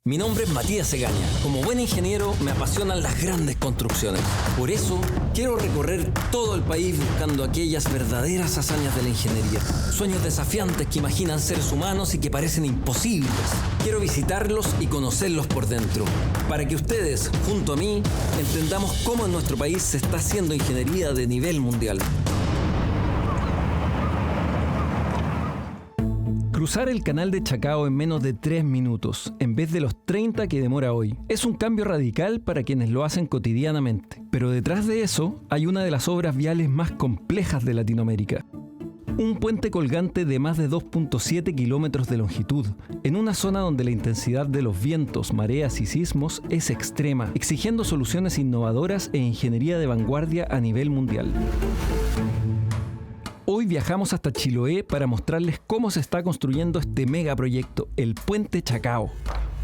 Mi nombre es Matías Egaña. Como buen ingeniero me apasionan las grandes construcciones. Por eso quiero recorrer todo el país buscando aquellas verdaderas hazañas de la ingeniería. Sueños desafiantes que imaginan seres humanos y que parecen imposibles. Quiero visitarlos y conocerlos por dentro. Para que ustedes, junto a mí, entendamos cómo en nuestro país se está haciendo ingeniería de nivel mundial. Cruzar el canal de Chacao en menos de 3 minutos, en vez de los 30 que demora hoy, es un cambio radical para quienes lo hacen cotidianamente. Pero detrás de eso hay una de las obras viales más complejas de Latinoamérica. Un puente colgante de más de 2.7 kilómetros de longitud, en una zona donde la intensidad de los vientos, mareas y sismos es extrema, exigiendo soluciones innovadoras e ingeniería de vanguardia a nivel mundial. Hoy viajamos hasta Chiloé para mostrarles cómo se está construyendo este megaproyecto, el Puente Chacao.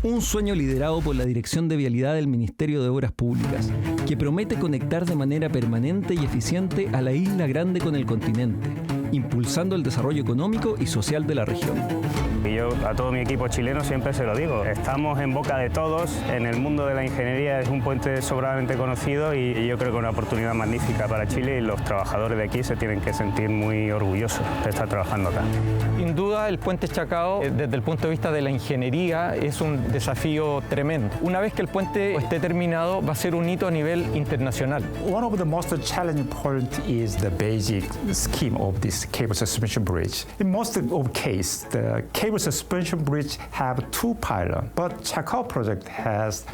Un sueño liderado por la Dirección de Vialidad del Ministerio de Obras Públicas, que promete conectar de manera permanente y eficiente a la Isla Grande con el continente, impulsando el desarrollo económico y social de la región. Y yo a todo mi equipo chileno siempre se lo digo, estamos en boca de todos, en el mundo de la ingeniería es un puente sobradamente conocido y yo creo que es una oportunidad magnífica para Chile y los trabajadores de aquí se tienen que sentir muy orgullosos de estar trabajando acá. Sin duda el puente Chacao desde el punto de vista de la ingeniería es un desafío tremendo. Una vez que el puente esté terminado va a ser un hito a nivel internacional. One of the most challenging points is the basic scheme of this cable suspension bridge. In most of cases, the cable suspension bridge have 2 pylons, but Chacao project has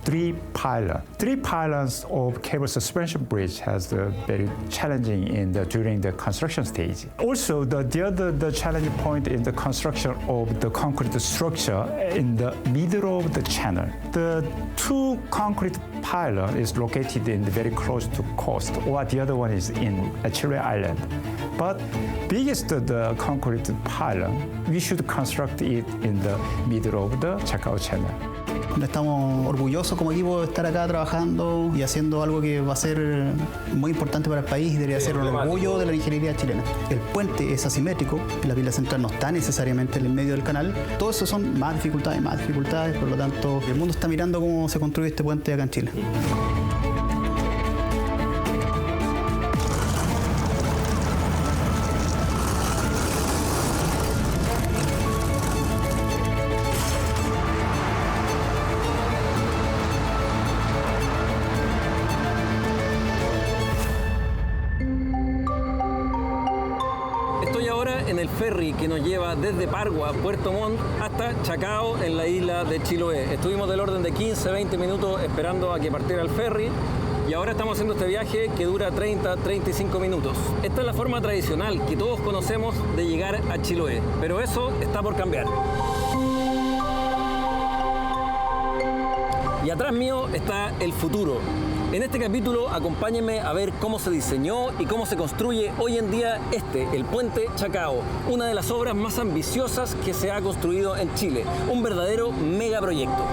3 pylons. 3 pylons of cable suspension bridge has very challenging during the construction stage. Also, the other challenging point is the construction of the concrete structure in the middle of the channel. The 2 concrete pylon is located very close to coast, or the other one is in Chiloé Island. But biggest the concrete pylon, we should construct it in the middle of the Chacao Channel. Estamos orgullosos como equipo de estar acá trabajando y haciendo algo que va a ser muy importante para el país y debería ser un orgullo de la ingeniería chilena. El puente es asimétrico, la pila central no está necesariamente en el medio del canal. Todo eso son más dificultades, por lo tanto el mundo está mirando cómo se construye este puente acá en Chile. Estoy ahora en el ferry que nos lleva desde Pargua, Puerto Montt, hasta Chacao, en la isla de Chiloé. Estuvimos del orden de 15-20 minutos esperando a que partiera el ferry y ahora estamos haciendo este viaje que dura 30-35 minutos. Esta es la forma tradicional que todos conocemos de llegar a Chiloé, pero eso está por cambiar. Y atrás mío está el futuro. En este capítulo acompáñenme a ver cómo se diseñó y cómo se construye hoy en día el Puente Chacao, una de las obras más ambiciosas que se ha construido en Chile, un verdadero megaproyecto.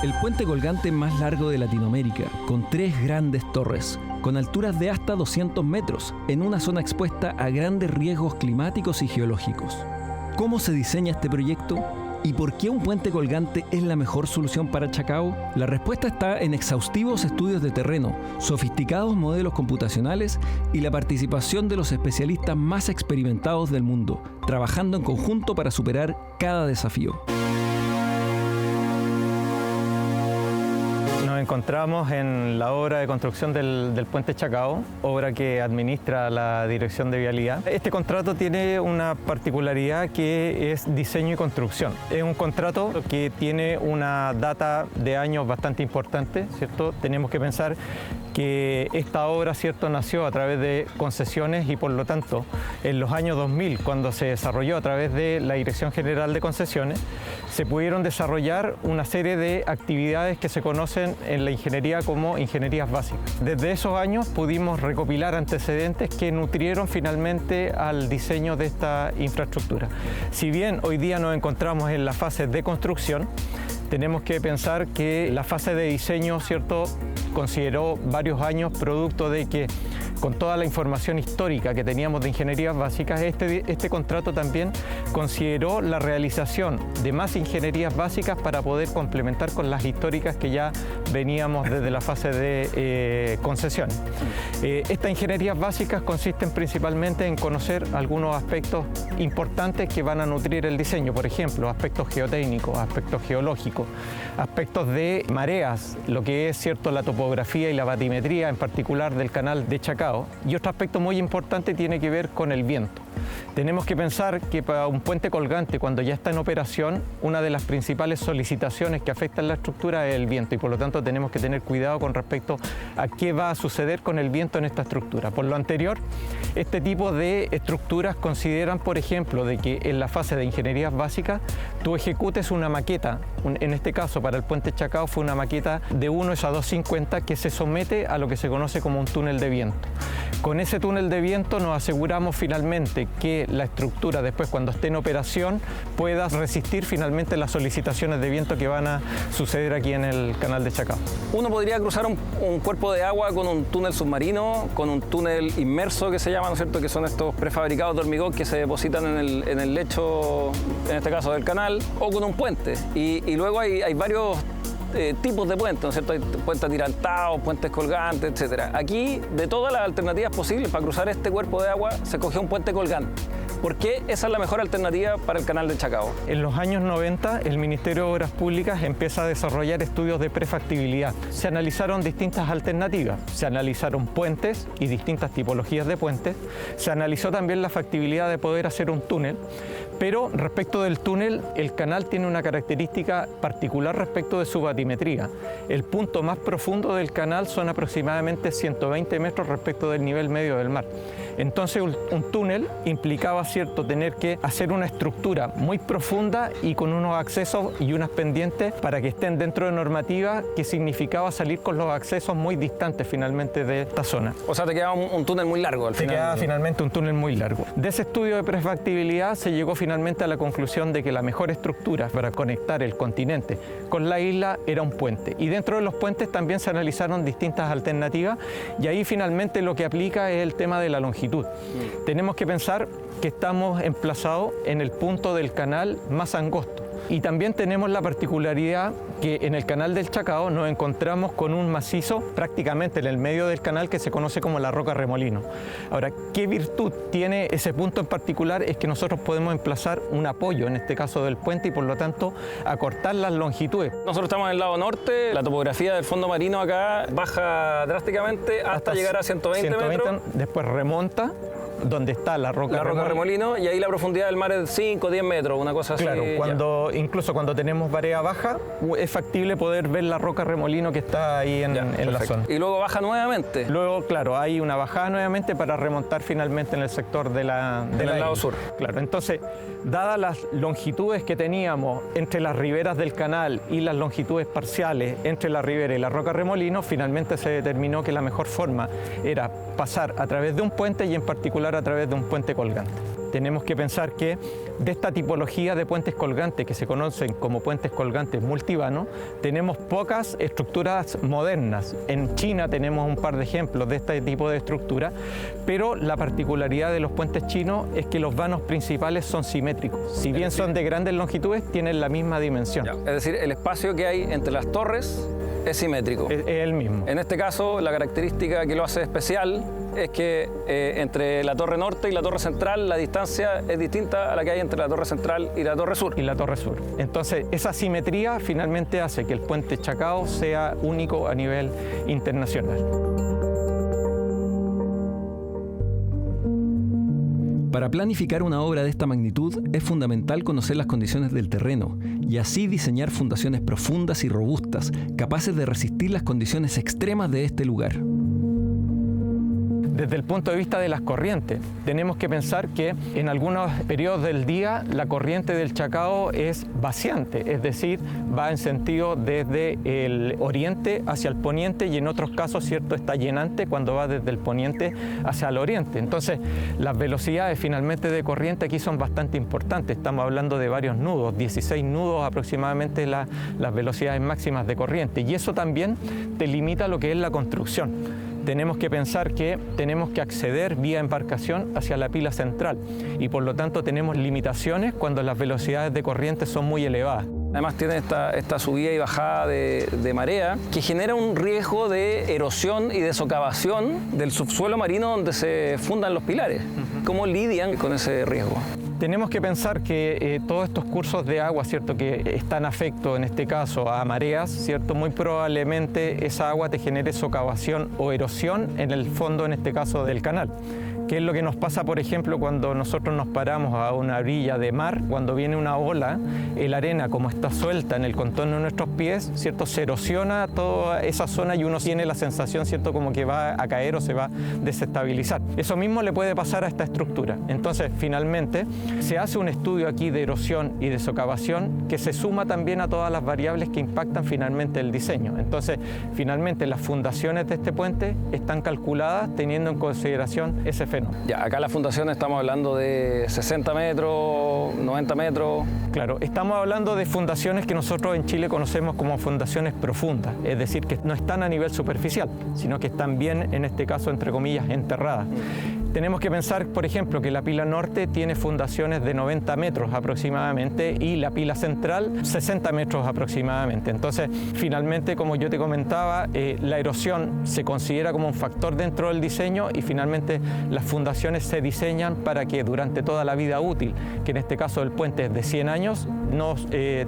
El puente colgante más largo de Latinoamérica, con 3 grandes torres, con alturas de hasta 200 metros, en una zona expuesta a grandes riesgos climáticos y geológicos. ¿Cómo se diseña este proyecto? ¿Y por qué un puente colgante es la mejor solución para Chacao? La respuesta está en exhaustivos estudios de terreno, sofisticados modelos computacionales y la participación de los especialistas más experimentados del mundo, trabajando en conjunto para superar cada desafío. Nos encontramos en la obra de construcción del Puente Chacao, obra que administra la Dirección de Vialidad. Este contrato tiene una particularidad que es diseño y construcción. Es un contrato que tiene una data de años bastante importante, ¿cierto? Tenemos que pensar que esta obra, ¿cierto?, nació a través de concesiones y por lo tanto en los años 2000, cuando se desarrolló a través de la Dirección General de Concesiones, se pudieron desarrollar una serie de actividades que se conocen en la ingeniería como ingenierías básicas. Desde esos años pudimos recopilar antecedentes que nutrieron finalmente al diseño de esta infraestructura. Si bien hoy día nos encontramos en la fase de construcción, tenemos que pensar que la fase de diseño, ¿cierto?, consideró varios años producto de que con toda la información histórica que teníamos de ingenierías básicas, este contrato también consideró la realización de más ingenierías básicas para poder complementar con las históricas que ya veníamos desde la fase de concesión. Estas ingenierías básicas consisten principalmente en conocer algunos aspectos importantes que van a nutrir el diseño, por ejemplo, aspectos geotécnicos, aspectos geológicos, aspectos de mareas, lo que es cierto la topografía y la batimetría en particular del canal de Chacao, y otro aspecto muy importante tiene que ver con el viento. Tenemos que pensar que para un puente colgante, cuando ya está en operación, una de las principales solicitaciones que afectan la estructura es el viento, y por lo tanto tenemos que tener cuidado con respecto a qué va a suceder con el viento en esta estructura. Por lo anterior, este tipo de estructuras consideran, por ejemplo, de que en la fase de ingenierías básicas tú ejecutes una maqueta, en este caso para el puente Chacao fue una maqueta de 1:250 que se somete a lo que se conoce como un túnel de viento. Con ese túnel de viento nos aseguramos finalmente que la estructura después, cuando esté en operación, pueda resistir finalmente las solicitaciones de viento que van a suceder aquí en el canal de Chacao. Uno podría cruzar un cuerpo de agua con un túnel submarino, con un túnel inmerso que se llama, ¿no es cierto?, que son estos prefabricados de hormigón que se depositan en el lecho, en este caso del canal, o con un puente. Y luego hay varios tipos de puentes, ¿no es cierto? Hay puentes atirantados, puentes colgantes, etc. Aquí, de todas las alternativas posibles para cruzar este cuerpo de agua, se cogió un puente colgante. ¿Por qué esa es la mejor alternativa para el canal de Chacao? En los años 90, el Ministerio de Obras Públicas empieza a desarrollar estudios de prefactibilidad. Se analizaron distintas alternativas, se analizaron puentes y distintas tipologías de puentes, se analizó también la factibilidad de poder hacer un túnel, pero respecto del túnel, el canal tiene una característica particular respecto de su batimetría. El punto más profundo del canal son aproximadamente 120 metros respecto del nivel medio del mar. Entonces un túnel implicaba, cierto, tener que hacer una estructura muy profunda y con unos accesos y unas pendientes para que estén dentro de normativa, que significaba salir con los accesos muy distantes finalmente de esta zona. O sea, te quedaba un túnel muy largo al final. Te quedaba finalmente un túnel muy largo. De ese estudio de prefactibilidad se llegó finalmente a la conclusión de que la mejor estructura para conectar el continente con la isla era un puente. Y dentro de los puentes también se analizaron distintas alternativas, y ahí finalmente lo que aplica es el tema de la longitud. Tenemos que pensar que estamos emplazados en el punto del canal más angosto. Y también tenemos la particularidad que en el canal del Chacao nos encontramos con un macizo prácticamente en el medio del canal que se conoce como la Roca Remolino. Ahora, ¿qué virtud tiene ese punto en particular? Es que nosotros podemos emplazar un apoyo, en este caso del puente, y por lo tanto acortar las longitudes. Nosotros estamos en el lado norte, la topografía del fondo marino acá baja drásticamente hasta llegar a 120 metros. Después remonta donde está la Roca Remolino, y ahí la profundidad del mar es 5 o 10 metros, una cosa así. Claro, incluso cuando tenemos marea baja, es factible poder ver la Roca Remolino que está ahí en la zona. Y luego baja nuevamente. Luego, claro, hay una bajada nuevamente para remontar finalmente en el sector del lado sur. Claro, entonces, dadas las longitudes que teníamos entre las riberas del canal y las longitudes parciales entre la ribera y la Roca Remolino, finalmente se determinó que la mejor forma era pasar a través de un puente, y en particular a través de un puente colgante. Tenemos que pensar que de esta tipología de puentes colgantes, que se conocen como puentes colgantes multivanos, tenemos pocas estructuras modernas. En China tenemos un par de ejemplos de este tipo de estructura, pero la particularidad de los puentes chinos es que los vanos principales son simétricos. Si bien son de grandes longitudes, tienen la misma dimensión. Es decir, el espacio que hay entre las torres es simétrico. Es el mismo. En este caso, la característica que lo hace especial es que entre la torre norte y la torre central la distancia es distinta a la que hay entre la torre central y la torre sur. Entonces, esa simetría finalmente hace que el puente Chacao sea único a nivel internacional. Para planificar una obra de esta magnitud es fundamental conocer las condiciones del terreno y así diseñar fundaciones profundas y robustas, capaces de resistir las condiciones extremas de este lugar. Desde el punto de vista de las corrientes, tenemos que pensar que en algunos periodos del día la corriente del Chacao es vaciante, es decir, va en sentido desde el oriente hacia el poniente, y en otros casos, cierto, está llenante cuando va desde el poniente hacia el oriente. Entonces, las velocidades finalmente de corriente aquí son bastante importantes. Estamos hablando de varios nudos, 16 nudos aproximadamente las velocidades máximas de corriente, y eso también te limita lo que es la construcción. tenemos que pensar que tenemos que acceder vía embarcación hacia la pila central y por lo tanto tenemos limitaciones cuando las velocidades de corriente son muy elevadas. Además tiene esta subida y bajada de marea que genera un riesgo de erosión y de socavación del subsuelo marino donde se fundan los pilares. ¿Cómo lidian con ese riesgo? Tenemos que pensar que todos estos cursos de agua, ¿cierto?, que están afectos en este caso a mareas, ¿cierto?, muy probablemente esa agua te genere socavación o erosión en el fondo, en este caso, del canal. ¿Qué es lo que nos pasa, por ejemplo, cuando nosotros nos paramos a una orilla de mar? Cuando viene una ola, la arena, como está suelta en el contorno de nuestros pies, ¿cierto?, se erosiona toda esa zona y uno tiene la sensación, ¿cierto?, como que va a caer o se va a desestabilizar. Eso mismo le puede pasar a esta estructura. Entonces, finalmente, se hace un estudio aquí de erosión y de socavación que se suma también a todas las variables que impactan finalmente el diseño. Entonces, finalmente, las fundaciones de este puente están calculadas teniendo en consideración ese fenómeno. Ya, acá la fundación estamos hablando de 60 metros, 90 metros. Claro, estamos hablando de fundaciones que nosotros en Chile conocemos como fundaciones profundas, es decir, que no están a nivel superficial, sino que están bien, en este caso, entre comillas, enterradas. Tenemos que pensar, por ejemplo, que la pila norte tiene fundaciones de 90 metros aproximadamente y la pila central 60 metros aproximadamente. Entonces, finalmente, como yo te comentaba, la erosión se considera como un factor dentro del diseño y finalmente las fundaciones se diseñan para que durante toda la vida útil, que en este caso el puente es de 100 años, no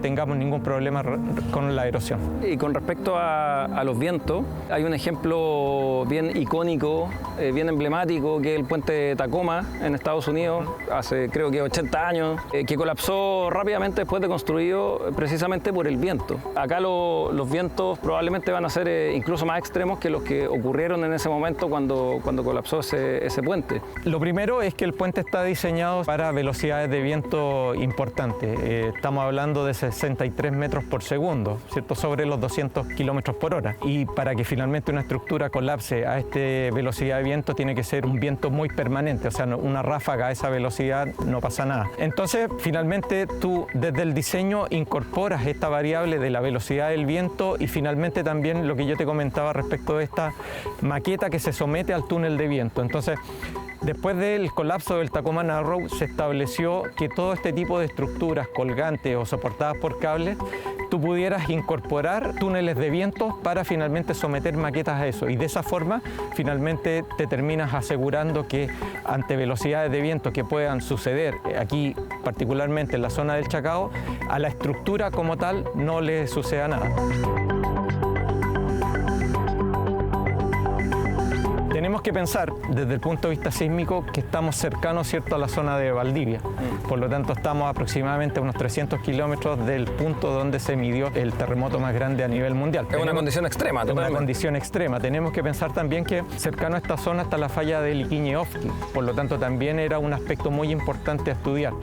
tengamos ningún problema con la erosión. Y con respecto a los vientos, hay un ejemplo bien icónico, bien emblemático, que es el puente de Tacoma en Estados Unidos, hace creo que 80 años, que colapsó rápidamente después de construido precisamente por el viento. Acá los vientos probablemente van a ser incluso más extremos que los que ocurrieron en ese momento cuando colapsó ese puente. Lo primero es que el puente está diseñado para velocidades de viento importantes. Estamos hablando de 63 metros por segundo, ¿cierto?, sobre los 200 kilómetros por hora. Y para que finalmente una estructura colapse a esta velocidad de viento tiene que ser un viento muy permanente, o sea, una ráfaga a esa velocidad no pasa nada. Entonces, finalmente tú desde el diseño incorporas esta variable de la velocidad del viento y finalmente también lo que yo te comentaba respecto de esta maqueta que se somete al túnel de viento. Entonces, después del colapso del Tacoma Narrow se estableció que todo este tipo de estructuras colgantes o soportadas por cables, tú pudieras incorporar túneles de viento para finalmente someter maquetas a eso y de esa forma finalmente te terminas asegurando que ante velocidades de viento que puedan suceder aquí particularmente en la zona del Chacao, a la estructura como tal no le suceda nada. Tenemos que pensar desde el punto de vista sísmico que estamos cercanos, ¿cierto?, a la zona de Valdivia. Por lo tanto, estamos aproximadamente a unos 300 kilómetros del punto donde se midió el terremoto más grande a nivel mundial. Es una condición extrema, totalmente. Es una condición extrema. Tenemos que pensar también que cercano a esta zona está la falla de Liquiñe-Ofqui. Por lo tanto, también era un aspecto muy importante a estudiar.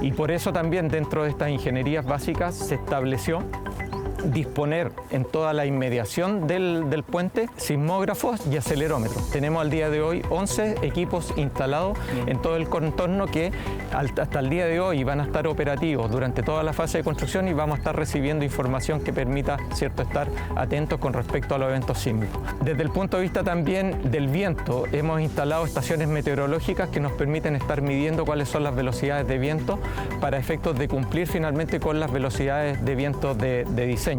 Y por eso también dentro de estas ingenierías básicas se estableció disponer en toda la inmediación del puente sismógrafos y acelerómetros. Tenemos al día de hoy 11 equipos instalados en todo el contorno que hasta el día de hoy van a estar operativos durante toda la fase de construcción y vamos a estar recibiendo información que permita, ¿cierto?, estar atentos con respecto a los eventos sísmicos. Desde el punto de vista también del viento, hemos instalado estaciones meteorológicas que nos permiten estar midiendo cuáles son las velocidades de viento para efectos de cumplir finalmente con las velocidades de viento de diseño.